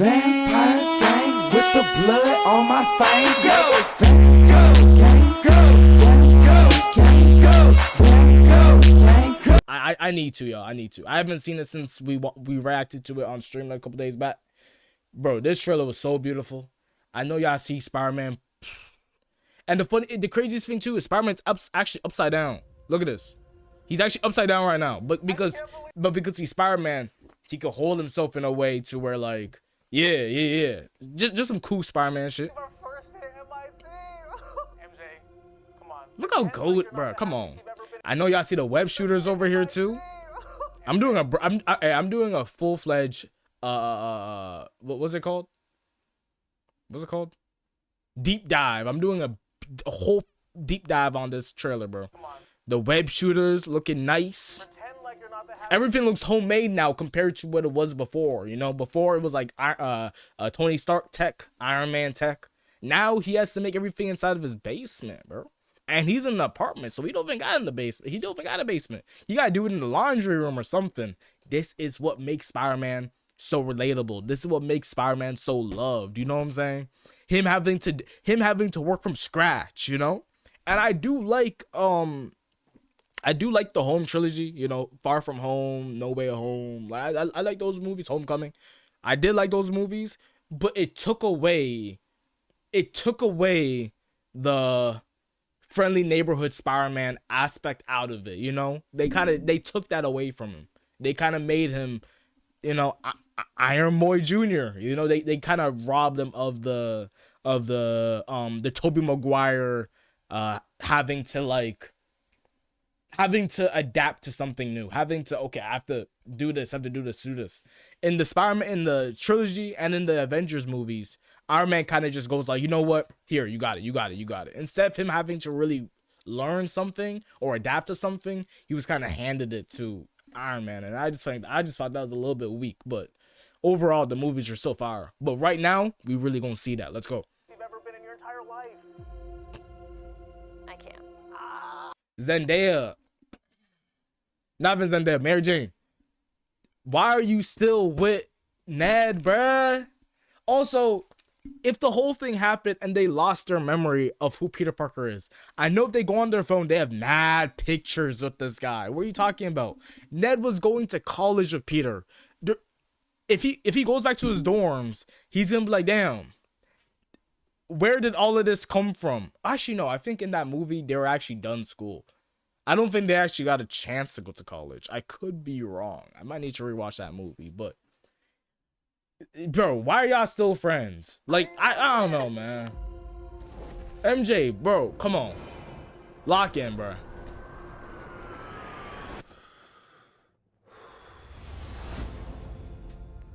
Vampire gang with the blood on my face. I need to, yo. I need to. I haven't seen it since we reacted to it on stream like a couple days back. Bro, this trailer was so beautiful. I know y'all see Spider-Man. And the craziest thing too is Spider-Man's actually upside down. Look at this. He's actually upside down right now. But because he's Spider-Man, he could hold himself in a way to where like, yeah. Just some cool Spider-Man shit. Look how good, bro. Come on. I know y'all see the web shooters over here too. I'm doing a full-fledged what was it called? What's it called? Deep dive. I'm doing a whole deep dive on this trailer, bro. The web shooters looking nice. Everything looks homemade now compared to what it was before. You know, before it was like Tony Stark tech, Iron Man tech. Now he has to make everything inside of his basement, bro. And he's in an apartment, so he don't even got in the basement. He don't even got a basement. You gotta do it in the laundry room or something. This is what makes Spider-Man so relatable. This is what makes Spider-Man so loved. You know what I'm saying? Him having to work from scratch, you know? And I do like the Home trilogy, you know, Far From Home, No Way Home. I like those movies, Homecoming. I did like those movies, but it took away the friendly neighborhood Spider-Man aspect out of it, you know? They took that away from him. They kind of made him, you know, Iron Boy Jr. You know, they kind of robbed him of the Tobey Maguire having to adapt to something new, okay, I have to do this. In the Spider-Man, in the trilogy and in the Avengers movies, Iron Man kind of just goes like, you know what? Here, you got it. Instead of him having to really learn something or adapt to something, he was kind of handed it to Iron Man, and I just thought that was a little bit weak. But overall, the movies are so far. But right now, we really gonna see that. Let's go. You've ever been in your entire life. I can't. Zendaya. Not even Zendaya, Mary Jane. Why are you still with Ned, bruh? Also, if the whole thing happened and they lost their memory of who Peter Parker is, I know if they go on their phone, they have mad pictures with this guy. What are you talking about? Ned was going to college with Peter. If he goes back to his dorms, he's gonna be like, damn, where did all of this come from? Actually, no, I think in that movie, they were actually done school. I don't think they actually got a chance to go to college. I could be wrong. I might need to rewatch that movie, but bro, why are y'all still friends? Like, I don't know, man. MJ, bro, come on. Lock in, bro.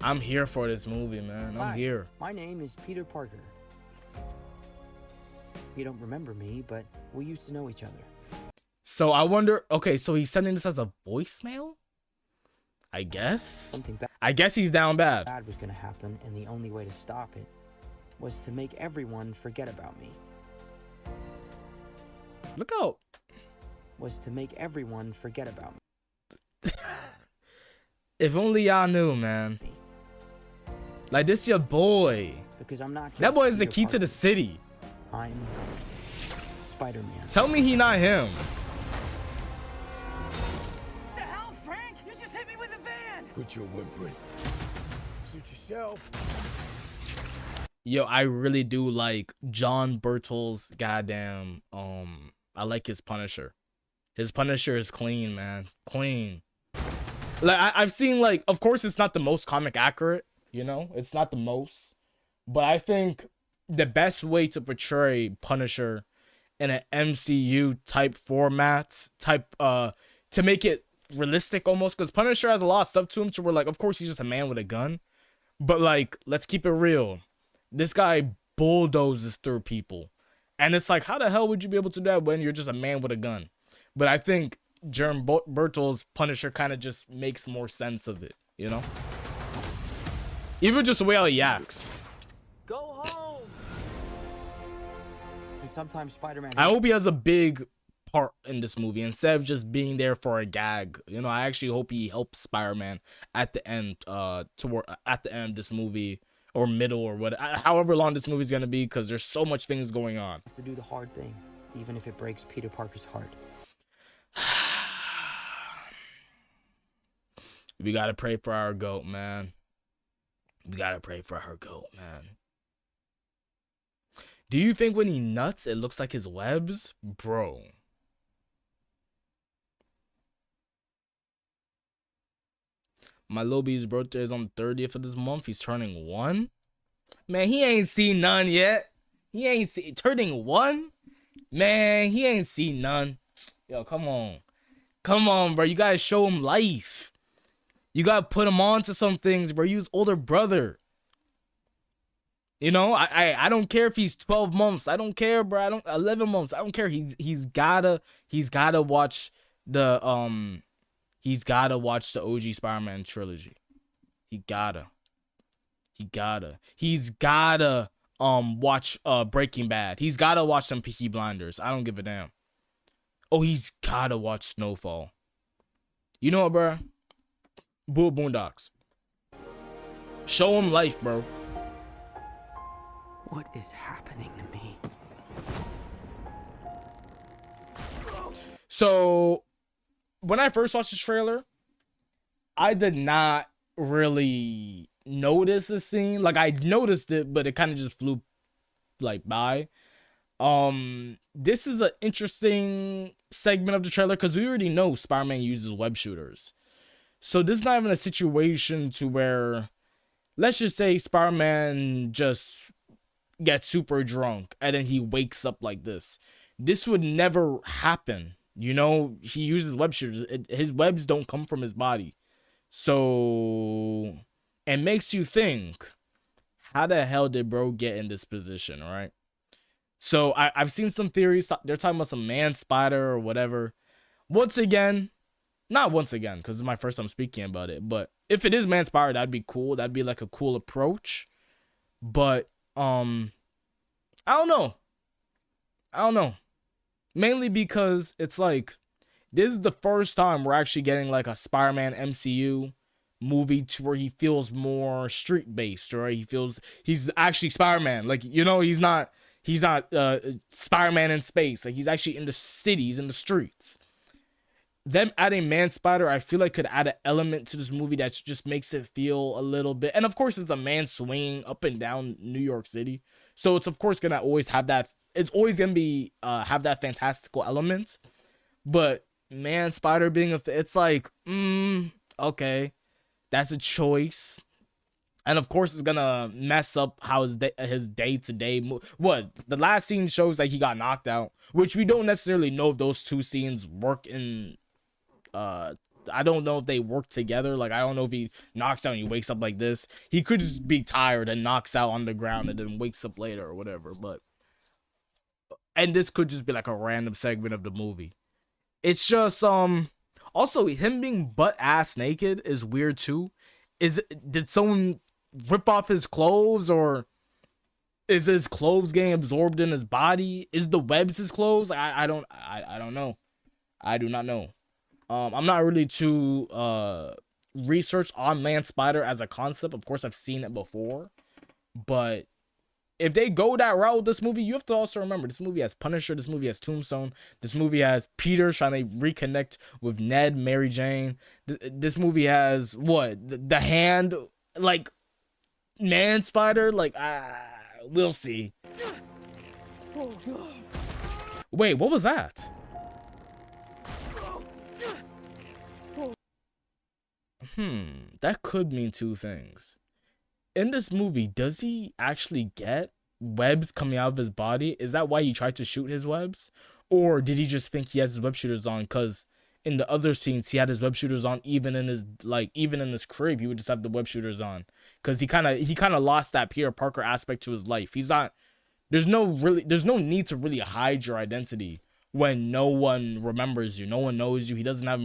I'm here for this movie, man. I'm here. My name is Peter Parker. You don't remember me, but we used to know each other. So I wonder, okay, so he's sending this as a voicemail? I guess. Something I guess he's down bad. Bad was gonna happen, and the only way to stop it was to make everyone forget about me. Look out. Was to make everyone forget about me. If only y'all knew, man. Like, this your boy. Because I'm not just that boy is the Peter key Parker. to the city. I'm Spider-Man. Tell me he not him. The hell, Frank? You just hit me with a van. Put your whimpering. Suit yourself. Yo, I really do like John Bertle's goddamn, I like his Punisher. His Punisher is clean, man. Clean. Like, I've seen, like, of course it's not the most comic accurate, you know? It's not the most. But I think the best way to portray Punisher in an MCU type format, to make it realistic almost, because Punisher has a lot of stuff to him to where, like, of course he's just a man with a gun. But, like, let's keep it real. This guy bulldozes through people. And it's like, how the hell would you be able to do that when you're just a man with a gun? But I think Jerm Bertle's Punisher kind of just makes more sense of it, you know? Even just the way how he acts. Go home. And sometimes Spider-Man. I hope he has a big part in this movie instead of just being there for a gag. You know, I actually hope he helps Spider-Man at the end, at the end of this movie, or middle or what, however long this movie's gonna be, because there's so much things going on. Has to do the hard thing, even if it breaks Peter Parker's heart. We gotta pray for our goat, man. We gotta pray for our goat, man. Do you think when he nuts, it looks like his webs? Bro. My Lil B's birthday is on the 30th of this month. He's turning 1. Man, he ain't seen none yet. He ain't turning 1? Man, he ain't seen none. Yo, come on. Come on, bro. You gotta show him life. You gotta put him on to some things, bro. You his older brother. You know, I don't care if he's 12 months. I don't care, bro. I don't 11 months. I don't care. He's gotta watch the OG Spider-Man trilogy. He's gotta watch Breaking Bad. He's gotta watch some Peaky Blinders. I don't give a damn. Oh, he's gotta watch Snowfall. You know what, bro? Boondocks. Show him life, bro. What is happening to me? So, when I first watched this trailer, I did not really notice the scene. Like, I noticed it, but it kind of just flew like by. This is an interesting segment of the trailer because we already know Spider-Man uses web shooters. So this is not even a situation to where, let's just say Spider-Man just gets super drunk and then he wakes up like this. This would never happen. You know, he uses web shooters. His webs don't come from his body. So it makes you think, how the hell did bro get in this position, right? So I've seen some theories. They're talking about some man spider or whatever. Once again, not once again, because it's my first time speaking about it. But if it is man spider, that'd be cool. That'd be like a cool approach. But I don't know. Mainly because it's like, this is the first time we're actually getting like a Spider-Man MCU movie to where he feels more street based, or he feels he's actually Spider-Man. Like, you know, he's not Spider-Man in space. Like, he's actually in the cities, in the streets. Them adding Man Spider, I feel like could add an element to this movie that just makes it feel a little bit. And of course, it's a man swinging up and down New York City, so it's of course gonna always have that. It's always gonna be have that fantastical element. But Man Spider being it's like, okay, that's a choice. And of course, it's gonna mess up how his day to day. What the last scene shows that he got knocked out, which we don't necessarily know if those two scenes work in. I don't know if they work together. Like, I don't know if he knocks out and he wakes up like this. He could just be tired and knocks out on the ground and then wakes up later or whatever. And this could just be like a random segment of the movie. It's just also him being butt ass naked is weird too. Did someone rip off his clothes, or is his clothes getting absorbed in his body? Is the webs his clothes? I don't know. I do not know. I'm not really too researched on Man Spider as a concept. Of course, I've seen it before, but if they go that route with this movie, you have to also remember this movie has Punisher, this movie has Tombstone, this movie has Peter trying to reconnect with Ned, Mary Jane. This movie has what? The Hand, like Man Spider, like we'll see. Wait, what was that? That could mean two things. In this movie, does he actually get webs coming out of his body? Is that why he tried to shoot his webs? Or did he just think he has his web shooters on? Because in the other scenes, he had his web shooters on, even in his crib, he would just have the web shooters on. Because he kind of lost that Peter Parker aspect to his life. He's not. There's no need to really hide your identity when no one remembers you, no one knows you. He doesn't have not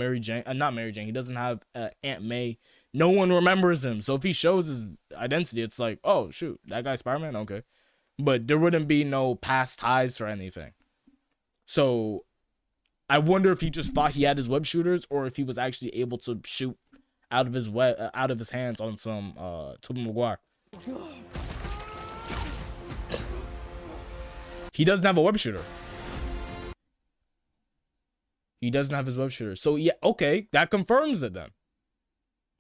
Mary Jane. He doesn't have Aunt May. No one remembers him. So if he shows his identity, it's like, oh shoot, that guy's Spider-Man, okay. But there wouldn't be no past ties or anything. So I wonder if he just thought he had his web shooters, or if he was actually able to shoot out of his hands on some Tobey Maguire. He doesn't have a web shooter. He doesn't have his web shooter. So yeah, okay, that confirms it then.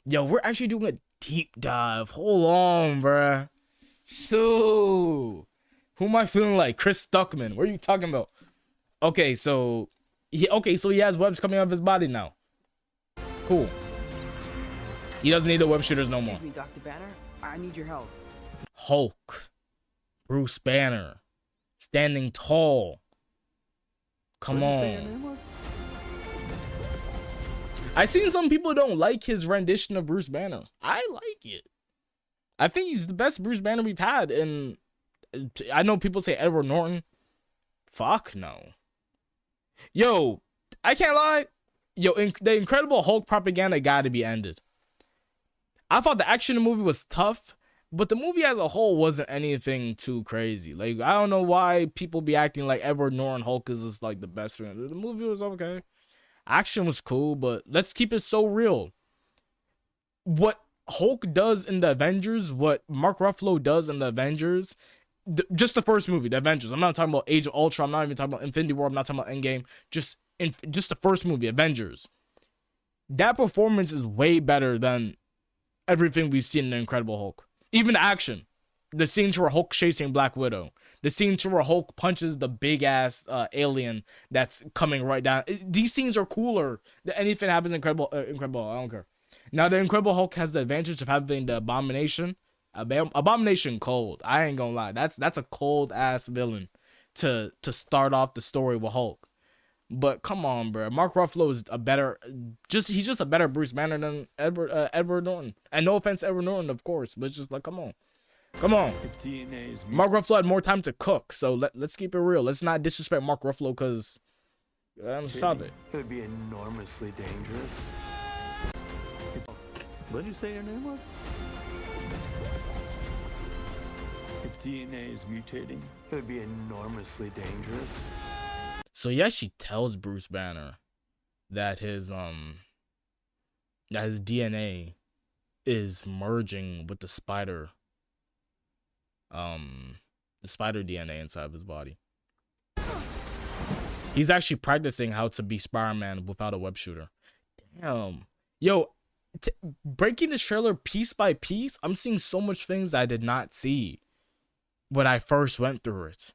Yo, we're actually doing a deep dive. Hold on, bruh. So, who am I feeling like? Chris Stuckman. What are you talking about? Okay, so he has webs coming out of his body now. Cool. He doesn't need the web shooters no more. Excuse me, Dr. Banner. I need your help. Hulk. Bruce Banner. Standing tall. Come on. I seen some people don't like his rendition of Bruce Banner. I like it. I think he's the best Bruce Banner we've had. And I know people say Edward Norton. Fuck no. Yo, I can't lie. Yo, the Incredible Hulk propaganda got to be ended. I thought the action in the movie was tough, but the movie as a whole wasn't anything too crazy. Like, I don't know why people be acting like Edward Norton Hulk is just like the best friend. The movie was okay. Action was cool, but let's keep it so real. What Hulk does in the Avengers, what Mark Ruffalo does in the Avengers, just the first movie, the Avengers. I'm not talking about Age of Ultron. I'm not even talking about Infinity War. I'm not talking about Endgame. Just the first movie, Avengers. That performance is way better than everything we've seen in the Incredible Hulk. Even the action. The scenes where Hulk chasing Black Widow. The scenes where Hulk punches the big ass alien that's coming right down. These scenes are cooler than anything that happens in Incredible. I don't care. Now the Incredible Hulk has the advantage of having the Abomination. Abomination cold. I ain't gonna lie. That's a cold ass villain to start off the story with Hulk. But come on, bro. Mark Ruffalo is he's just a better Bruce Banner than Edward Norton. And no offense to Edward Norton, of course, but it's just like, come on. Mark Ruffalo had more time to cook, so let's keep it real. Let's not disrespect Mark Ruffalo because stop it. It would be enormously dangerous. What did you say your name was? If DNA is mutating, it would be enormously dangerous. So yeah, she tells Bruce Banner that his DNA is merging with the spider DNA inside of his body. He's actually practicing how to be Spider-Man without a web shooter. Damn. Yo, breaking this trailer piece by piece, I'm seeing so much things I did not see when I first went through it.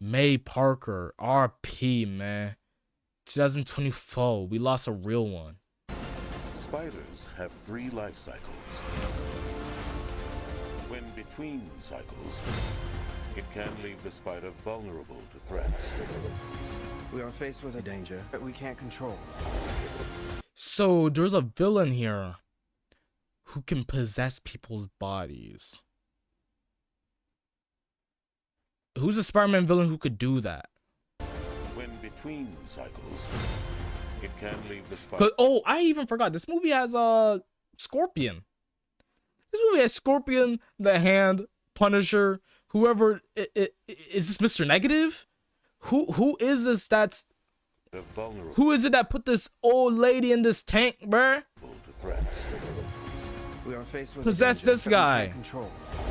May Parker, RP, man. 2024, we lost a real one. Spiders have 3 life cycles. When between cycles, it can leave the spider vulnerable to threats. We are faced with a danger that we can't control. So there's a villain here who can possess people's bodies. Who's a Spider-Man villain who could do that? When between cycles, it can leave the spider. Oh, I even forgot. This movie has Scorpion. This movie has Scorpion, the Hand, Punisher, whoever. Is this Mr. Negative? Who is this? That's who is it that put this old lady in this tank, bruh? We are faced with possess this guy.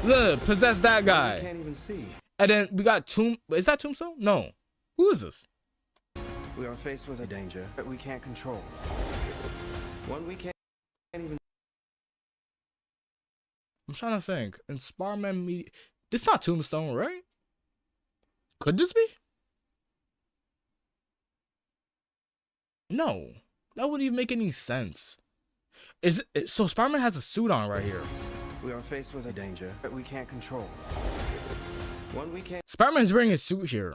Look, possess that guy. We can't even see. And then we got Is that Tombstone? No. Who is this? We are faced with a danger that we can't control. One we can't even. I'm trying to think. In Spider-Man media, this not Tombstone, right? Could this be? No, that wouldn't even make any sense. So Spider-Man has a suit on right here. We are faced with a danger that we can't control. One we can't. Spider-Man's wearing a suit here.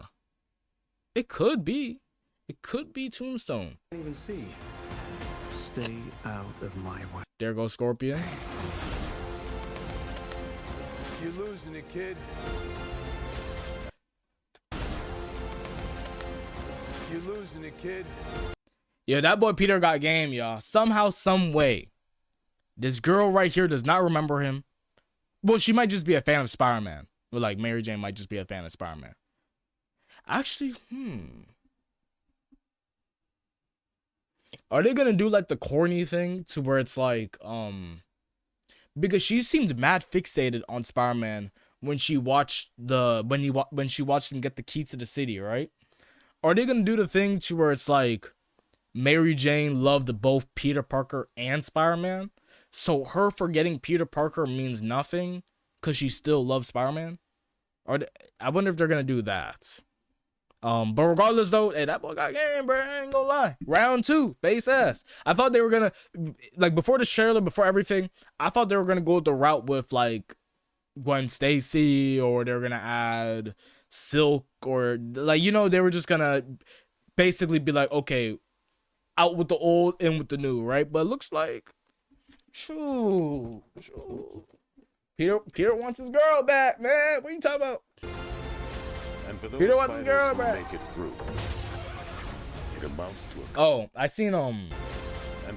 It could be. It could be Tombstone. Can't even see. Stay out of my way. There goes Scorpion. You're losing it, kid. You're losing it, kid. Yeah, that boy Peter got game, y'all. Somehow, some way, this girl right here does not remember him. Well, she might just be a fan of Spider-Man. But like Mary Jane might just be a fan of Spider-Man. Actually, Are they gonna do like the corny thing to where it's like, because she seemed mad fixated on Spider-Man when she watched when she watched him get the key to the city, right? Are they gonna do the thing to where it's like Mary Jane loved both Peter Parker and Spider-Man, so her forgetting Peter Parker means nothing because she still loves Spider-Man? I wonder if they're gonna do that. But regardless though, hey, that boy got game, bro. I ain't gonna lie. Round 2, face ass. I thought they were gonna, like, before the trailer, before everything, I thought they were gonna go the route with like Gwen Stacy, or they were gonna add Silk, or like, you know, they were just gonna basically be like, okay, out with the old, in with the new, right? But it looks like, shoo. Peter wants his girl back, man. What are you talking about? And for those Peter wants his girl who back. make it through, it amounts to a. Oh, I seen And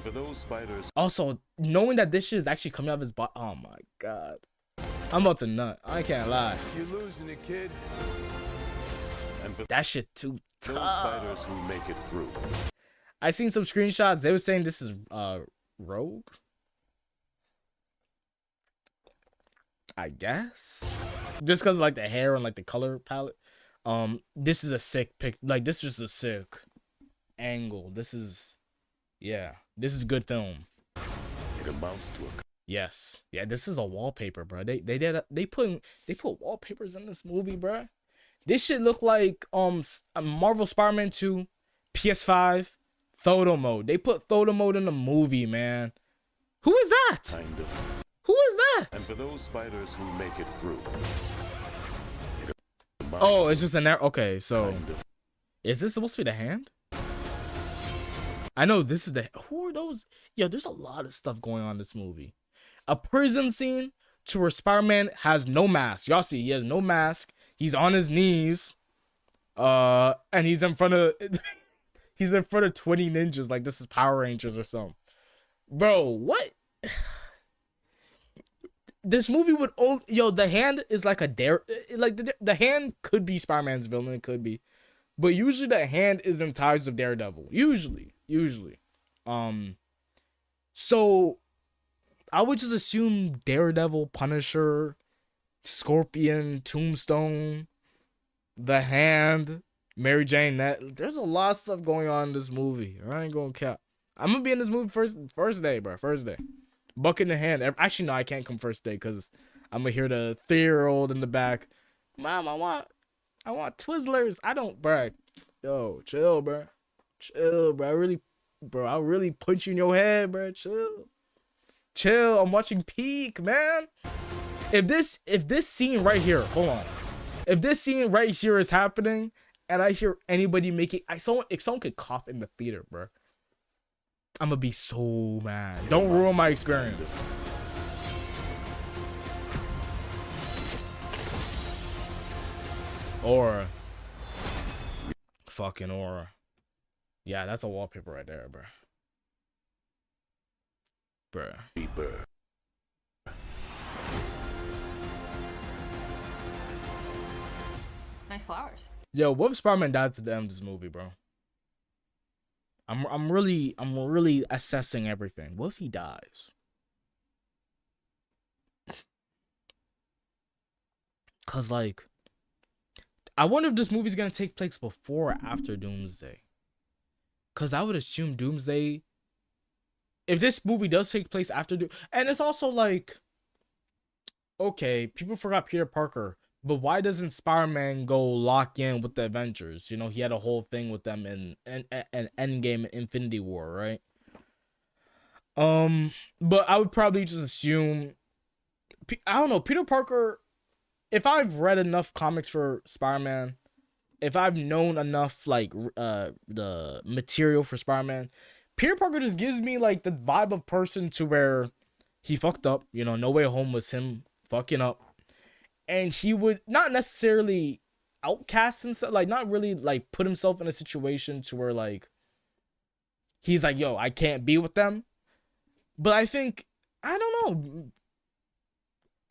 for those spiders. Also, knowing that this shit is actually coming out of his body. Oh my god, I'm about to nut. I can't lie. You're losing it, kid. And for That shit too those tough. spiders who make it through. I seen some screenshots. They were saying this is Rogue, I guess, just because like the hair and like the color palette. This is a sick pic. Like, this is just a sick angle. This is, yeah, this is good film. It amounts to a. Yes, yeah, this is a wallpaper, bro. They put wallpapers in this movie, bro. This shit look like a Marvel Spider-Man 2 PS5 photo mode. They put photo mode in the movie, man. Who is that? Kind of. Who is that? And for those spiders who make it through. It amounts Oh, it's just an arrow. Okay, so kind of. is this supposed to be the hand? I know this is the. Who are those? Yeah, there's a lot of stuff going on in this movie. A prison scene to where Spider-Man has no mask. Y'all see, he has no mask. He's on his knees. And he's in front of he's in front of 20 ninjas like this is Power Rangers or something. Bro, what? This movie would the hand is like a dare, like the hand could be Spider-Man's villain, it could be. But usually the hand is in ties with Daredevil. Usually. So I would just assume Daredevil, Punisher, Scorpion, Tombstone, the Hand, Mary Jane. There's a lot of stuff going on in this movie. I ain't gonna cap. I'm gonna be in this movie first day, bro. First day. Buck in the hand. Actually, no, I can't come first day because I'm gonna hear the 3-year-old in the back. Mom, I want Twizzlers. I don't, bro. Yo, chill, bro. Chill, bro. I'll really punch you in your head, bro. Chill. I'm watching Peak, man. If this scene right here, hold on. If this scene right here is happening, and I hear anybody making, if someone could cough in the theater, bro, I'm gonna be so mad. Don't ruin my experience. Or fucking Aura. Yeah, that's a wallpaper right there, bro. Bruh. Rebirth. Nice flowers. Yo, what if Spider-Man dies at the end of this movie, bro? I'm really assessing everything. What if he dies? Cause like, I wonder if this movie's gonna take place before or after Doomsday. Cause I would assume Doomsday. If this movie does take place after and it's also like, okay, people forgot Peter Parker, but why doesn't Spider-Man go lock in with the Avengers? You know, he had a whole thing with them in Endgame and Infinity War, right? But I would probably just assume, I don't know, Peter Parker. If I've read enough comics for Spider-Man, if I've known enough like the material for Spider-Man, Peter Parker just gives me like the vibe of person to where he fucked up. You know, No Way Home was him fucking up. And he would not necessarily outcast himself, like not really like put himself in a situation to where like he's like, yo, I can't be with them. But I think, I don't know,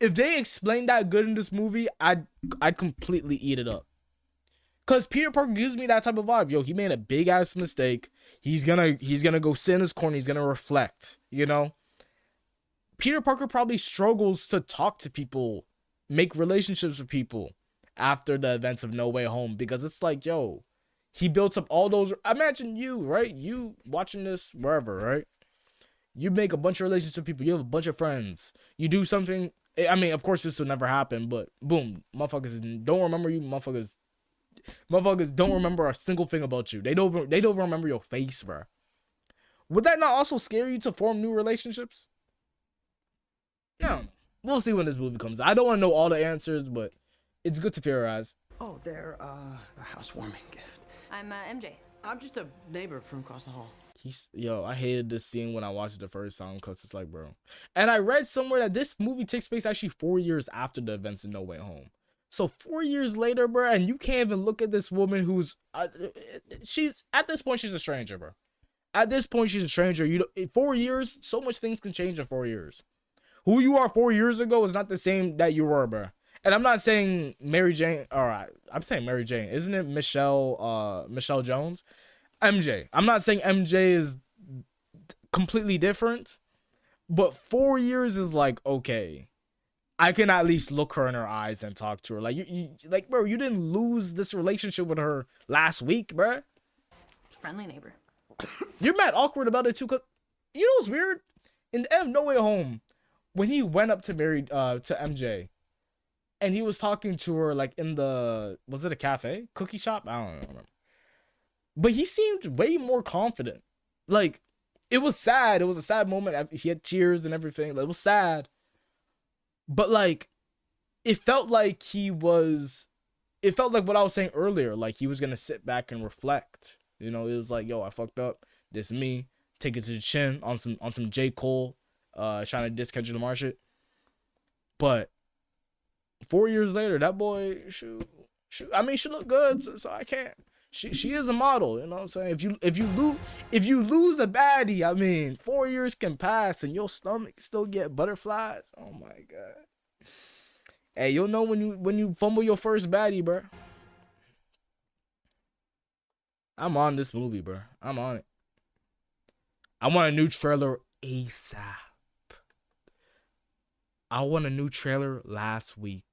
if they explain that good in this movie, I'd completely eat it up. Cause Peter Parker gives me that type of vibe. Yo, he made a big ass mistake. He's gonna go sit in his corner. He's gonna reflect. You know. Peter Parker probably struggles to talk to people, make relationships with people after the events of No Way Home, because it's like, yo, he built up all those. Imagine you, right? You watching this wherever, right? You make a bunch of relationships with people. You have a bunch of friends. You do something. I mean, of course, this will never happen, but boom, motherfuckers don't remember you. Motherfuckers don't remember a single thing about you. They don't remember your face, bro. Would that not also scare you to form new relationships? Yeah, we'll see when this movie comes out. I don't want to know all the answers, but it's good to theorize. Oh, they're a housewarming gift. I'm MJ. I'm just a neighbor from across the hall. Yo, I hated this scene when I watched it the first time because it's like, bro. And I read somewhere that this movie takes place actually 4 years after the events of No Way Home. So 4 years later, bro, and you can't even look at this woman who's she's at this point she's a stranger, bro. At this point she's a stranger. 4 years, so much things can change in 4 years. Who you are 4 years ago is not the same that you were, bro. And I'm not saying Mary Jane. All right, I'm saying Mary Jane. Isn't it Michelle Jones? MJ. I'm not saying MJ is completely different, but 4 years is like, okay, I can at least look her in her eyes and talk to her. Like, like, bro, you didn't lose this relationship with her last week, bro. Friendly neighbor. You're mad awkward about it too, cause you know what's weird? In the end of No Way Home, when he went up to MJ, and he was talking to her like in was it a cafe, cookie shop? I don't remember. But he seemed way more confident. Like, it was sad. It was a sad moment. He had tears and everything. Like, it was sad. But, like, it felt like it felt like what I was saying earlier. Like, he was going to sit back and reflect. You know, it was like, yo, I fucked up. This is me. Take it to the chin on some J. Cole, trying to diss Kendrick Lamar shit. But 4 years later, that boy, I mean, she looked good, so I can't. She is a model, you know what I'm saying? If you lose a baddie, I mean, 4 years can pass and your stomach still get butterflies. Oh my god. Hey, you'll know when you fumble your first baddie, bro. I'm on this movie, bro. I'm on it. I want a new trailer ASAP. I want a new trailer last week.